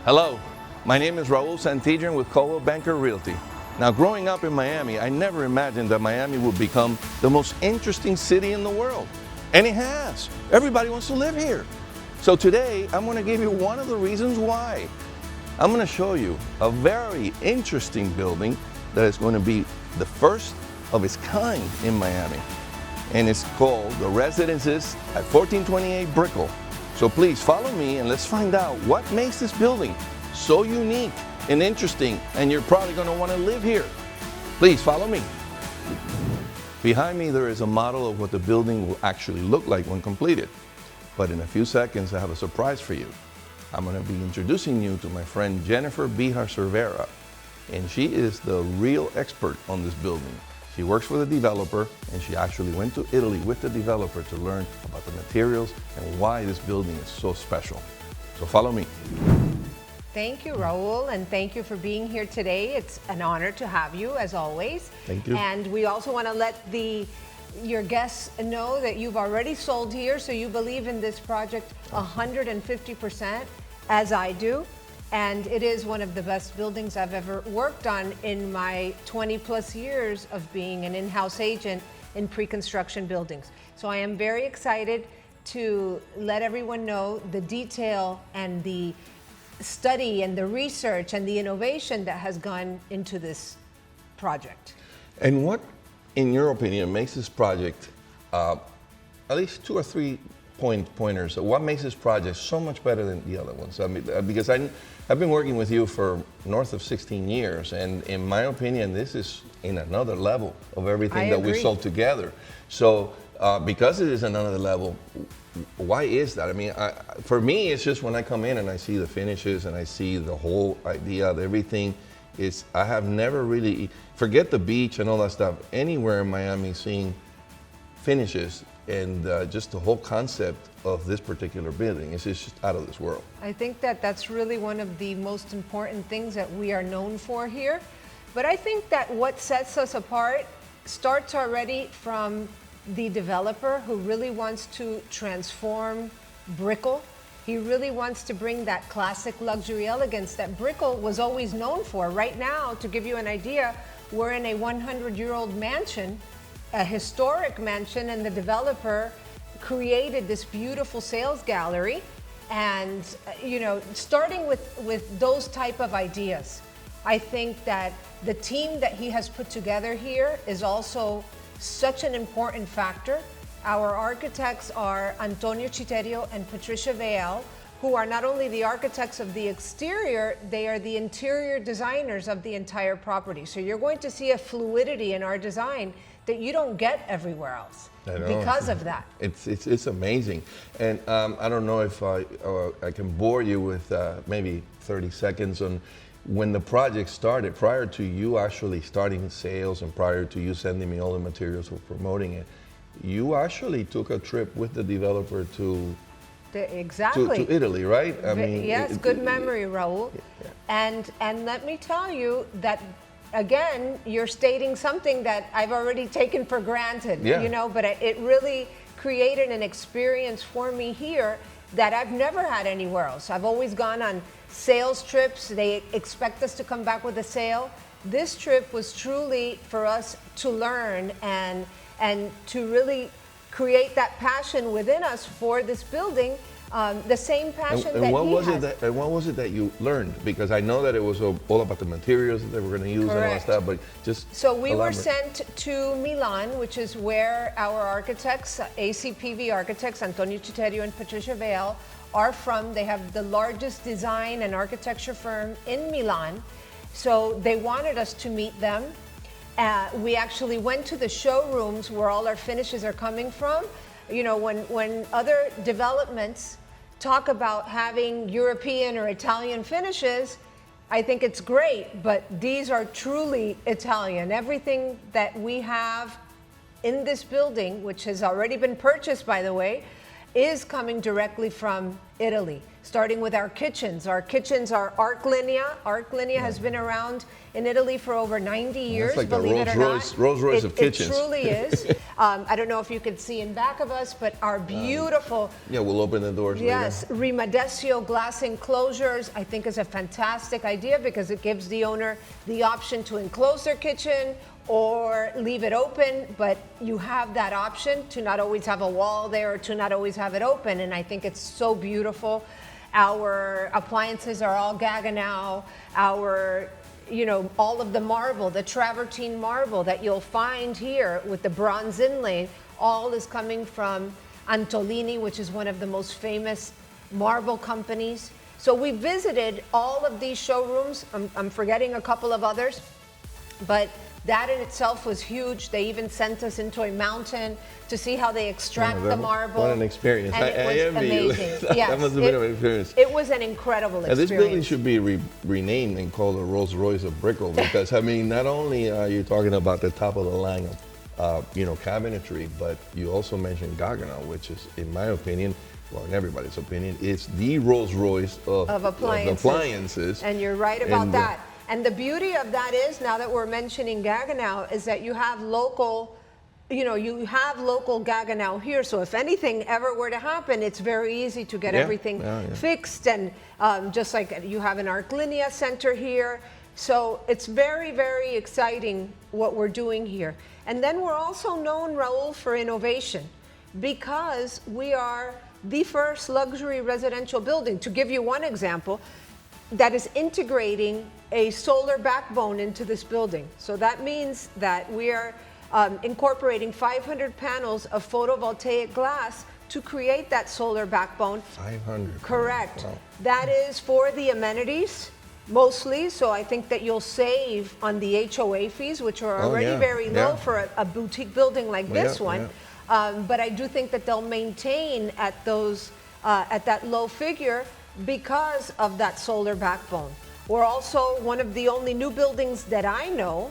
Hello, my name is Raul Santidrian with Coldwell Banker Realty. Now, growing up in Miami, I never imagined that Miami would become the most interesting city in the world. And it has. Everybody wants to live here. So today, I'm going to give you one of the reasons why. I'm going to show you a very interesting building that is going to be the first of its kind in Miami. And it's called the Residences at 1428 Brickell. So please follow me and let's find out what makes this building so unique and interesting, and you're probably going to want to live here. Please follow me. Behind me there is a model of what the building will actually look like when completed. But in a few seconds I have a surprise for you. I'm going to be introducing you to my friend Jennifer Cervera, and she is the real expert on this building. She works for the developer, and she actually went to Italy with the developer to learn about the materials and why this building is so special. So follow me. Thank you, Raul, and thank you for being here today. It's an honor to have you, as always. Thank you. And we also want to let your guests know that you've already sold here, so you believe in this project 150%, as I do. And it is one of the best buildings I've ever worked on in my 20 plus years of being an in-house agent in pre-construction buildings. So I am very excited to let everyone know the detail and the study and the research and the innovation that has gone into this project. And what, in your opinion, makes this project, at least 2 or 3 pointers, what makes this project so much better than the other ones? I mean, because I've been working with you for north of 16 years, and in my opinion, this is in another level of everything that we sold together. So because it is another level, why is that? I mean, for me, it's just when I come in and I see the finishes and I see the whole idea of everything, I have never really, forget the beach and all that stuff, anywhere in Miami seeing finishes and just the whole concept of this particular building is just out of this world. I think that that's really one of the most important things that we are known for here. But I think that what sets us apart starts already from the developer who really wants to transform Brickell. He really wants to bring that classic luxury elegance that Brickell was always known for. Right now, to give you an idea, we're in a 100-year-old mansion, a historic mansion, and the developer created this beautiful sales gallery. And starting with those type of ideas, I think that the team that he has put together here is also such an important factor. Our architects are Antonio Citerio and Patricia Veal, who are not only the architects of the exterior, they are the interior designers of the entire property. So you're going to see a fluidity in our design that you don't get everywhere else because of that. It's amazing. And I don't know if I can bore you with maybe 30 seconds on when the project started, prior to you actually starting sales and prior to you sending me all the materials for promoting it, you actually took a trip with the developer to Italy, right? I mean, yes, good memory, Raul. Yeah. And let me tell you that, again, you're stating something that I've already taken for granted, but it really created an experience for me here that I've never had anywhere else. I've always gone on sales trips. They expect us to come back with a sale. This trip was truly for us to learn and to really create that passion within us for this building. The same passion that he has. And what was it that you learned? Because I know that it was all about the materials that they were going to use. Correct. And all that stuff, but just so we were sent to Milan, which is where our architects, ACPV architects, Antonio Citerio and Patricia Veal, are from. They have the largest design and architecture firm in Milan. So they wanted us to meet them. We actually went to the showrooms where all our finishes are coming from. When other developments talk about having European or Italian finishes, I think it's great, but these are truly Italian. Everything that we have in this building, which has already been purchased, by the way, is coming directly from Italy. starting with our kitchens. Our kitchens are Arc Linea. Arc Linea has been around in Italy for over 90 years, That's like the believe it or not. Rolls Royce of kitchens. It truly is. I don't know if you can see in back of us, but our beautiful Yeah, we'll open the doors yes, later. Rimadesio glass enclosures, I think is a fantastic idea because it gives the owner the option to enclose their kitchen or leave it open, but you have that option to not always have a wall there or to not always have it open, and I think it's so beautiful. Our appliances are all Gaggenau. Our, you know, all of the marble, the travertine marble that you'll find here with the bronze inlay, all is coming from Antolini, which is one of the most famous marble companies. So we visited all of these showrooms. I'm forgetting a couple of others, but that in itself was huge. They even sent us into a mountain to see how they extract the marble. What an experience. And it was amazing. Yes, that must have been an experience. It was an incredible experience. And this building should be renamed and called the Rolls Royce of Brickell because, I mean, not only are you talking about the top of the line of, you know, cabinetry, but you also mentioned Gaggenau, which is, in my opinion, well, in everybody's opinion, it's the Rolls Royce of appliances. And you're right about that. And the beauty of that is, now that we're mentioning Gaggenau, is that you have local, you know, you have local Gaggenau here. So if anything ever were to happen, it's very easy to get everything fixed. And just like you have an Arc Linea center here. So it's very, very exciting what we're doing here. And then we're also known, Raul, for innovation because we are the first luxury residential building. To give you one example, that is integrating a solar backbone into this building. So that means that we are incorporating 500 panels of photovoltaic glass to create that solar backbone. 500. Correct. Wow. That is for the amenities mostly. So I think that you'll save on the HOA fees, which are already very low for a boutique building like this one. But I do think that they'll maintain at those at that low figure because of that solar backbone. We're also one of the only new buildings that I know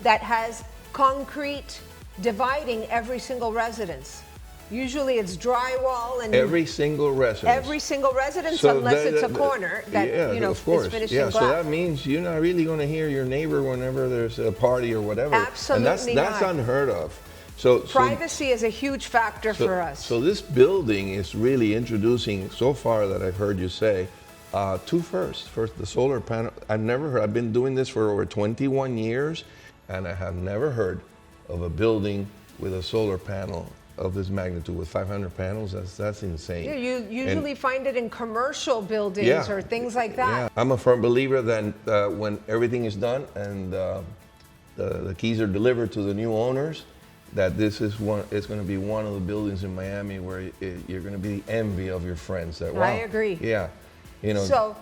that has concrete dividing every single residence. Usually it's drywall and every single residence. Every single residence, so unless it's a corner that you know is finished in glass. So that means you're not really going to hear your neighbor whenever there's a party or whatever. Absolutely and that's unheard of. So privacy is a huge factor for us. So this building is really introducing, so far that I've heard you say, two firsts. First, the solar panel. I've never heard. I've been doing this for over 21 years, and I have never heard of a building with a solar panel of this magnitude with 500 panels. That's insane. Yeah, you usually find it in commercial buildings or things like that. Yeah. I'm a firm believer that when everything is done and the keys are delivered to the new owners, that this is it's going to be one of the buildings in Miami where you're going to be the envy of your friends. That, wow. I agree. Yeah, you know. So,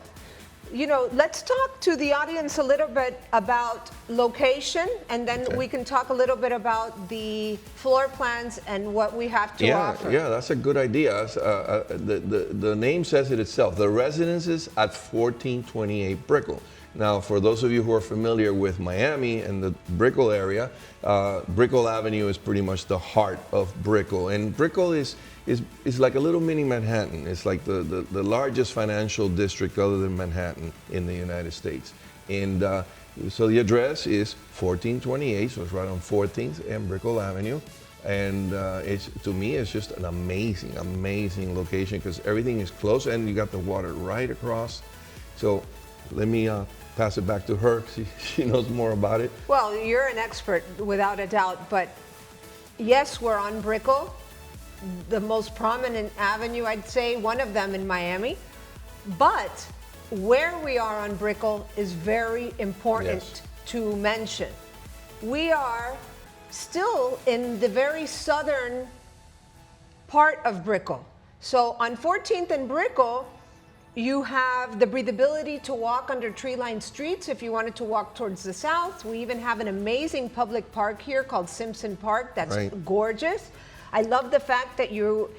you know, let's talk to the audience a little bit about location, and then we can talk a little bit about the floor plans and what we have to offer. Yeah, that's a good idea. The name says it itself. The residences at 1428 Brickell. Now, for those of you who are familiar with Miami and the Brickell area, Brickell Avenue is pretty much the heart of Brickell. And Brickell is like a little mini Manhattan. It's like the largest financial district other than Manhattan in the United States. And so the address is 1428, so it's right on 14th and Brickell Avenue. And to me, it's just an amazing, amazing location because everything is close and you got the water right across. So let me pass it back to her. She knows more about it. Well, you're an expert without a doubt, but yes, we're on Brickell, the most prominent avenue, I'd say, one of them in Miami. But where we are on Brickell is very important to mention. We are still in the very southern part of Brickell. So on 14th and Brickell, you have the breathability to walk under tree-lined streets if you wanted to walk towards the south. We even have an amazing public park here called Simpson Park that's gorgeous. I love the fact that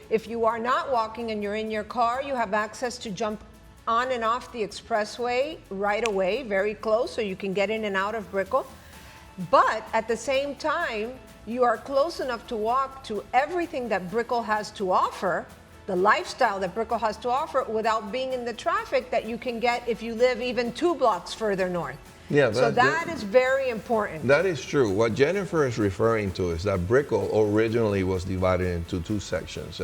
if you are not walking and you're in your car, you have access to jump on and off the expressway right away, very close, so you can get in and out of Brickell. But at the same time, you are close enough to walk to everything that Brickell has to offer the lifestyle that Brickell has to offer without being in the traffic that you can get if you live even 2 blocks further north. Yeah, so that is very important. That is true. What Jennifer is referring to is that Brickell originally was divided into 2 sections.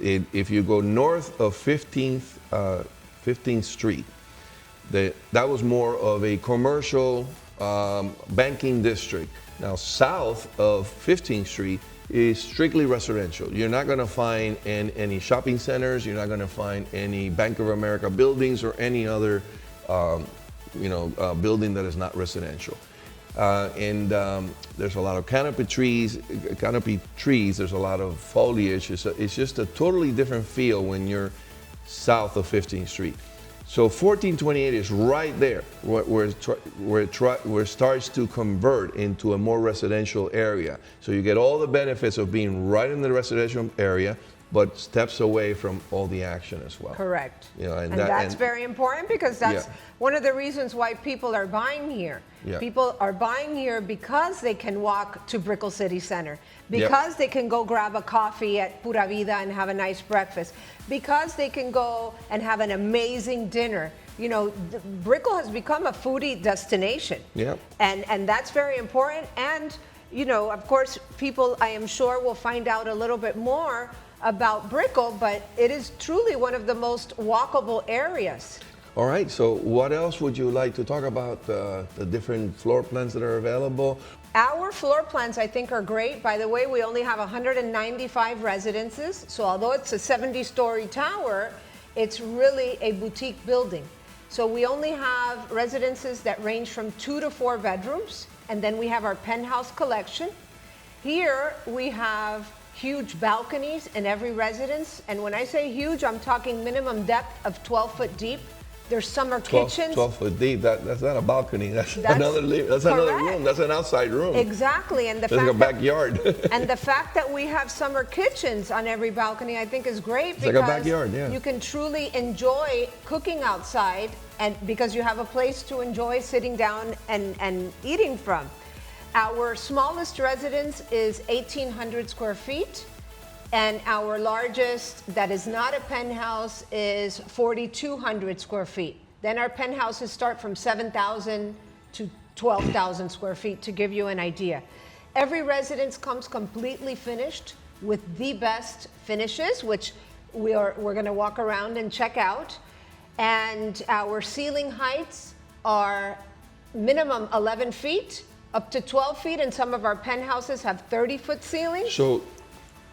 If you go north of 15th Street, that was more of a commercial banking district. Now, south of 15th Street is strictly residential. You're not going to find any shopping centers. You're not going to find any Bank of America buildings or any other building that is not residential. There's a lot of canopy trees. There's a lot of foliage. It's just a totally different feel when you're south of 15th Street. So 1428 is right there where it starts to convert into a more residential area. So you get all the benefits of being right in the residential area, but steps away from all the action as well. Correct. And that's very important because that's one of the reasons why people are buying here. Yeah. People are buying here because they can walk to Brickell City Center, because they can go grab a coffee at Pura Vida and have a nice breakfast, because they can go and have an amazing dinner. Brickell has become a foodie destination. Yeah. And that's very important. And, of course, people, I am sure, will find out a little bit more about Brickell, but it is truly one of the most walkable areas. All right, so what else would you like to talk about, the different floor plans that are available? Our floor plans, I think, are great. By the way, we only have 195 residences, so although it's a 70-story tower, it's really a boutique building. So we only have residences that range from 2 to 4 bedrooms, and then we have our penthouse collection. Here we have huge balconies in every residence, and when I say huge, I'm talking minimum depth of 12 foot deep. There's summer kitchens. 12 foot deep, that's not a balcony, that's another room, that's an outside room. Exactly, and that's like a backyard. And the fact that we have summer kitchens on every balcony, I think is great. It's like a backyard, yeah. You can truly enjoy cooking outside, and because you have a place to enjoy sitting down and eating from. Our smallest residence is 1,800 square feet, and our largest, that is not a penthouse, is 4,200 square feet. Then our penthouses start from 7,000 to 12,000 square feet, to give you an idea. Every residence comes completely finished with the best finishes, which we're going to walk around and check out. And our ceiling heights are minimum 11 feet, up to 12 feet, and some of our penthouses have 30-foot ceilings. So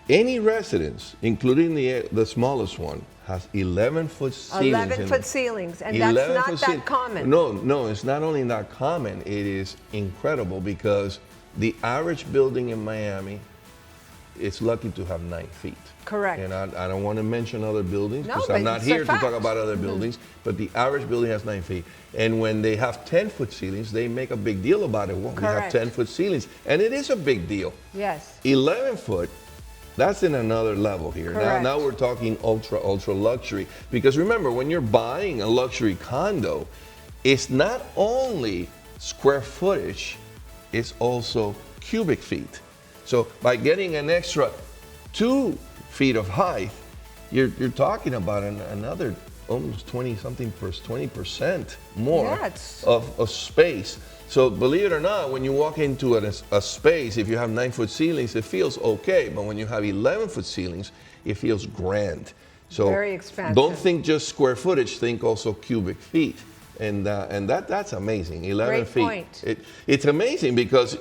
any residence, including the smallest one, has 11-foot ceilings. 11-foot ceilings, and that's not that common. No, it's not only not common, it is incredible because the average building in Miami is lucky to have 9 feet. Correct. And I don't want to mention other buildings because but I'm not it's here a to fact. talk about other buildings, but the average building has 9 feet. And when they have 10-foot ceilings, they make a big deal about it. Well, we have 10-foot ceilings, and it is a big deal. Yes. 11-foot, that's in another level here. Now we're talking ultra luxury. Because remember, when you're buying a luxury condo, it's not only square footage, it's also cubic feet. So by getting an extra 2 feet of height, you're talking about another almost 20% more of space. So believe it or not, when you walk into a space, if you have 9-foot ceilings, it feels okay. But when you have 11-foot ceilings, it feels grand. So very expansive. Don't think just square footage, think also cubic feet. And that's amazing, 11 feet. Great point. It's amazing because,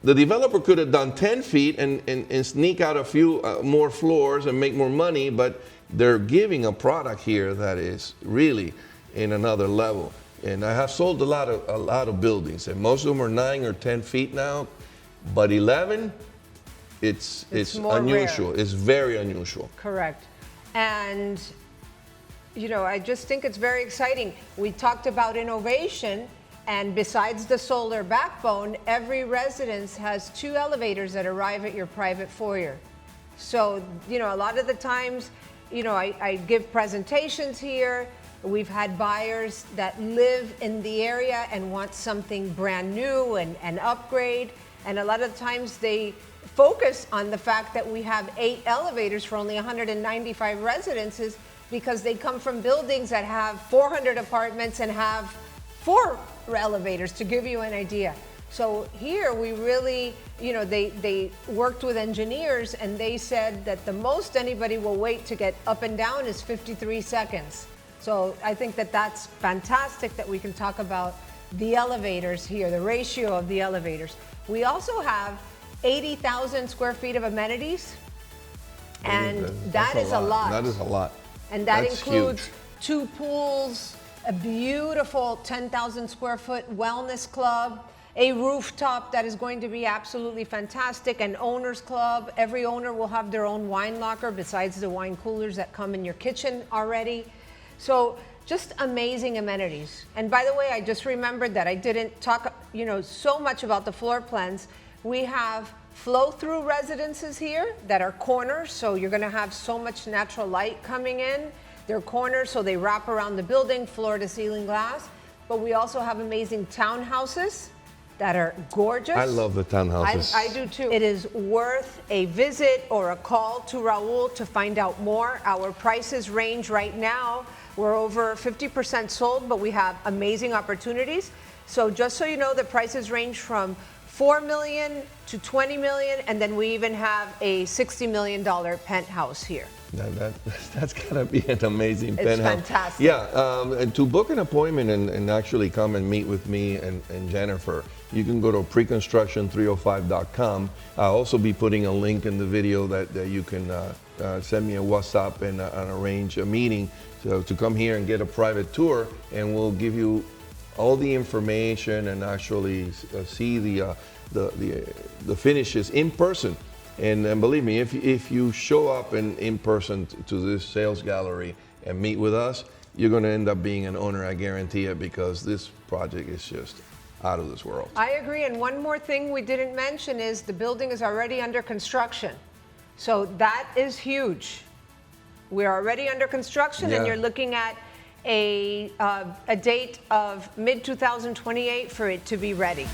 the developer could have done 10 feet and sneak out a few more floors and make more money, but they're giving a product here that is really in another level. And I have sold a lot of buildings, and most of them are 9 or 10 feet now, but 11, it's unusual. Rare. It's very unusual. Correct. And, I just think it's very exciting. We talked about innovation. And besides the solar backbone, every residence has 2 elevators that arrive at your private foyer. So, a lot of the times, I give presentations here. We've had buyers that live in the area and want something brand new and upgrade. And a lot of times they focus on the fact that we have 8 elevators for only 195 residences because they come from buildings that have 400 apartments and have 4 elevators, to give you an idea. So here we really, they worked with engineers and they said that the most anybody will wait to get up and down is 53 seconds. So I think that that's fantastic that we can talk about the elevators here, the ratio of the elevators. We also have 80,000 square feet of amenities, and that is a lot. That is a lot. And that That's includes huge. 2 pools, a beautiful 10,000 square foot wellness club, a rooftop that is going to be absolutely fantastic, an owner's club. Every owner will have their own wine locker besides the wine coolers that come in your kitchen already. So just amazing amenities. And by the way, I just remembered that I didn't talk, so much about the floor plans. We have flow-through residences here that are corners, so you're gonna have so much natural light coming in. They're corners, so they wrap around the building, floor-to-ceiling glass. But we also have amazing townhouses that are gorgeous. I love the townhouses. I do too. It is worth a visit or a call to Raul to find out more. Our prices range right now. We're over 50% sold, but we have amazing opportunities. So just so you know, the prices range from $4 million to $20 million, and then we even have a $60 million penthouse here. That's gotta be an amazing penthouse. It's fantastic. Yeah, and to book an appointment and actually come and meet with me and Jennifer, you can go to preconstruction305.com. I'll also be putting a link in the video that you can send me a WhatsApp and arrange a meeting to come here and get a private tour, and we'll give you all the information and actually see the finishes in person. And believe me, if you show up in person to this sales gallery and meet with us, you're going to end up being an owner, I guarantee it, because this project is just out of this world. I agree, and one more thing we didn't mention is the building is already under construction. So that is huge. We're already under construction, Yeah. and you're looking at a date of mid-2028 for it to be ready.